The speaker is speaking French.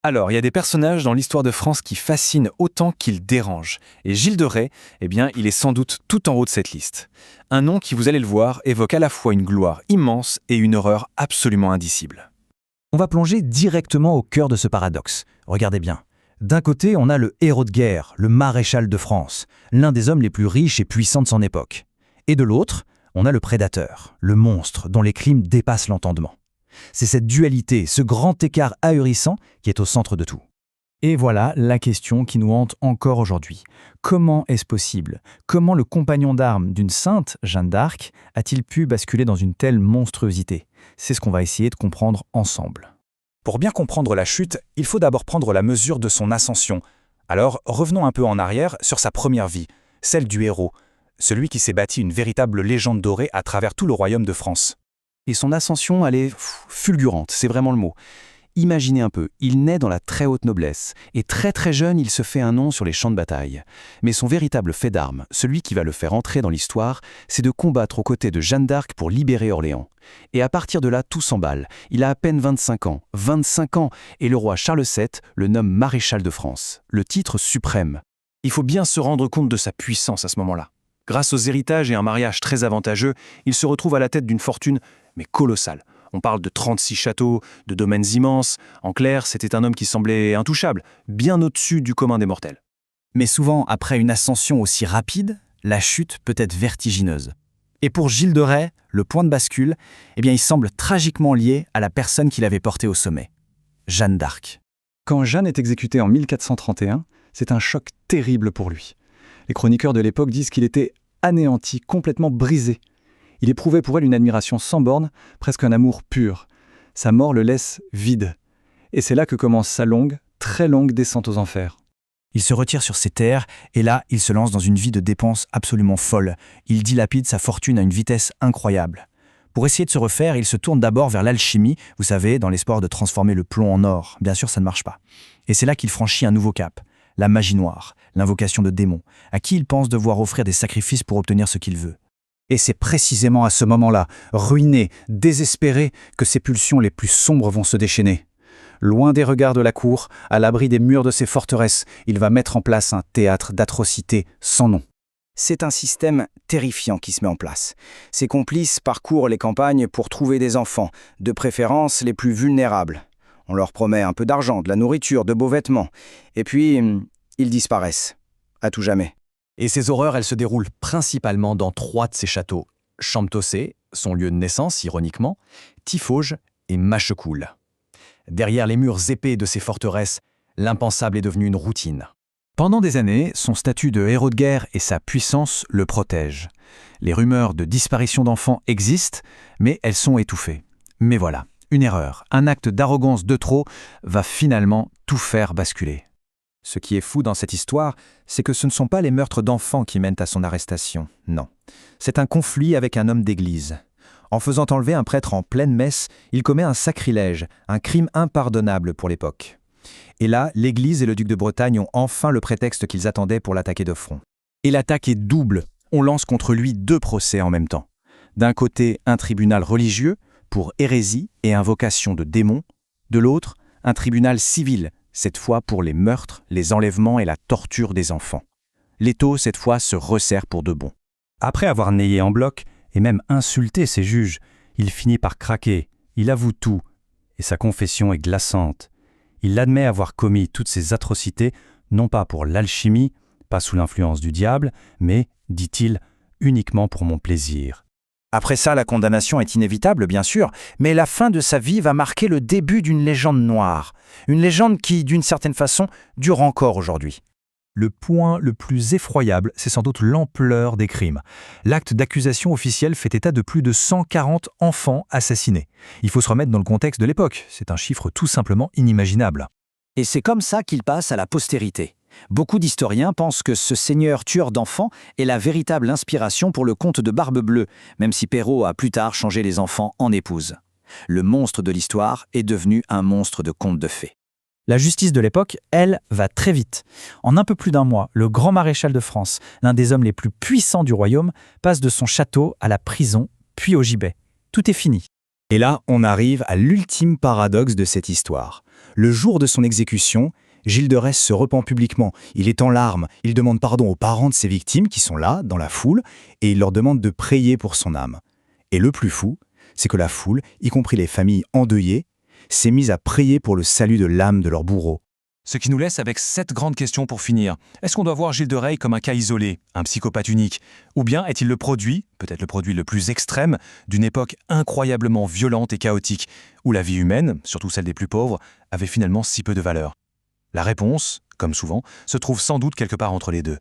Alors, il y a des personnages dans l'histoire de France qui fascinent autant qu'ils dérangent. Et Gilles de Rais, il est sans doute tout en haut de cette liste. Un nom qui, vous allez le voir, évoque à la fois une gloire immense et une horreur absolument indicible. On va plonger directement au cœur de ce paradoxe. Regardez bien. D'un côté, on a le héros de guerre, le maréchal de France, l'un des hommes les plus riches et puissants de son époque. Et de l'autre, on a le prédateur, le monstre dont les crimes dépassent l'entendement. C'est cette dualité, ce grand écart ahurissant qui est au centre de tout. Et voilà la question qui nous hante encore aujourd'hui. Comment est-ce possible? Comment le compagnon d'armes d'une sainte, Jeanne d'Arc, a-t-il pu basculer dans une telle monstruosité? C'est ce qu'on va essayer de comprendre ensemble. Pour bien comprendre la chute, il faut d'abord prendre la mesure de son ascension. Alors, revenons un peu en arrière sur sa première vie, celle du héros, celui qui s'est bâti une véritable légende dorée à travers tout le royaume de France. Et son ascension, elle est fulgurante, c'est vraiment le mot. Imaginez un peu, il naît dans la très haute noblesse, et très très jeune, il se fait un nom sur les champs de bataille. Mais son véritable fait d'armes, celui qui va le faire entrer dans l'histoire, c'est de combattre aux côtés de Jeanne d'Arc pour libérer Orléans. Et à partir de là, tout s'emballe. Il a à peine 25 ans, et le roi Charles VII le nomme maréchal de France, le titre suprême. Il faut bien se rendre compte de sa puissance à ce moment-là. Grâce aux héritages et un mariage très avantageux, il se retrouve à la tête d'une fortune, mais colossale. On parle de 36 châteaux, de domaines immenses. En clair, c'était un homme qui semblait intouchable, bien au-dessus du commun des mortels. Mais souvent, après une ascension aussi rapide, la chute peut être vertigineuse. Et pour Gilles de Rais, le point de bascule, il semble tragiquement lié à la personne qui l'avait porté au sommet, Jeanne d'Arc. Quand Jeanne est exécutée en 1431, c'est un choc terrible pour lui. Les chroniqueurs de l'époque disent qu'il était anéanti, complètement brisé. Il éprouvait pour elle une admiration sans borne, presque un amour pur. Sa mort le laisse vide. Et c'est là que commence sa longue, très longue descente aux enfers. Il se retire sur ses terres, et là, il se lance dans une vie de dépenses absolument folle. Il dilapide sa fortune à une vitesse incroyable. Pour essayer de se refaire, il se tourne d'abord vers l'alchimie, vous savez, dans l'espoir de transformer le plomb en or. Bien sûr, ça ne marche pas. Et c'est là qu'il franchit un nouveau cap, la magie noire, l'invocation de démons, à qui il pense devoir offrir des sacrifices pour obtenir ce qu'il veut. Et c'est précisément à ce moment-là, ruiné, désespéré, que ses pulsions les plus sombres vont se déchaîner. Loin des regards de la cour, à l'abri des murs de ses forteresses, il va mettre en place un théâtre d'atrocités sans nom. C'est un système terrifiant qui se met en place. Ses complices parcourent les campagnes pour trouver des enfants, de préférence les plus vulnérables. On leur promet un peu d'argent, de la nourriture, de beaux vêtements. Et puis, ils disparaissent. À tout jamais. Et ces horreurs, elles se déroulent principalement dans 3 de ces châteaux. Champtocé, son lieu de naissance, ironiquement, Tiffauges et Machecoul. Derrière les murs épais de ces forteresses, l'impensable est devenu une routine. Pendant des années, son statut de héros de guerre et sa puissance le protègent. Les rumeurs de disparition d'enfants existent, mais elles sont étouffées. Mais voilà, une erreur, un acte d'arrogance de trop va finalement tout faire basculer. Ce qui est fou dans cette histoire, c'est que ce ne sont pas les meurtres d'enfants qui mènent à son arrestation, non. C'est un conflit avec un homme d'église. En faisant enlever un prêtre en pleine messe, il commet un sacrilège, un crime impardonnable pour l'époque. Et là, l'Église et le duc de Bretagne ont enfin le prétexte qu'ils attendaient pour l'attaquer de front. Et l'attaque est double. On lance contre lui 2 procès en même temps. D'un côté, un tribunal religieux pour hérésie et invocation de démons. De l'autre, un tribunal civil, cette fois pour les meurtres, les enlèvements et la torture des enfants. L'étau, cette fois, se resserre pour de bon. Après avoir nié en bloc et même insulté ses juges, il finit par craquer. Il avoue tout, et sa confession est glaçante. Il admet avoir commis toutes ces atrocités, non pas pour l'alchimie, pas sous l'influence du diable, mais, dit-il, uniquement pour mon plaisir. Après ça, la condamnation est inévitable, bien sûr, mais la fin de sa vie va marquer le début d'une légende noire. Une légende qui, d'une certaine façon, dure encore aujourd'hui. Le point le plus effroyable, c'est sans doute l'ampleur des crimes. L'acte d'accusation officiel fait état de plus de 140 enfants assassinés. Il faut se remettre dans le contexte de l'époque. C'est un chiffre tout simplement inimaginable. Et c'est comme ça qu'il passe à la postérité. Beaucoup d'historiens pensent que ce seigneur tueur d'enfants est la véritable inspiration pour le conte de Barbe Bleue, même si Perrault a plus tard changé les enfants en épouses. Le monstre de l'histoire est devenu un monstre de conte de fées. La justice de l'époque, elle, va très vite. En un peu plus d'1 mois, le grand maréchal de France, l'un des hommes les plus puissants du royaume, passe de son château à la prison, puis au gibet. Tout est fini. Et là, on arrive à l'ultime paradoxe de cette histoire. Le jour de son exécution, Gilles de Retz se repent publiquement. Il est en larmes, il demande pardon aux parents de ses victimes qui sont là, dans la foule, et il leur demande de prier pour son âme. Et le plus fou, c'est que la foule, y compris les familles endeuillées, s'est mise à prier pour le salut de l'âme de leur bourreau. Ce qui nous laisse avec 7 grandes questions pour finir. Est-ce qu'on doit voir Gilles de Retz comme un cas isolé, un psychopathe unique? Ou bien est-il le produit, peut-être le produit le plus extrême, d'une époque incroyablement violente et chaotique, où la vie humaine, surtout celle des plus pauvres, avait finalement si peu de valeur? La réponse, comme souvent, se trouve sans doute quelque part entre les deux.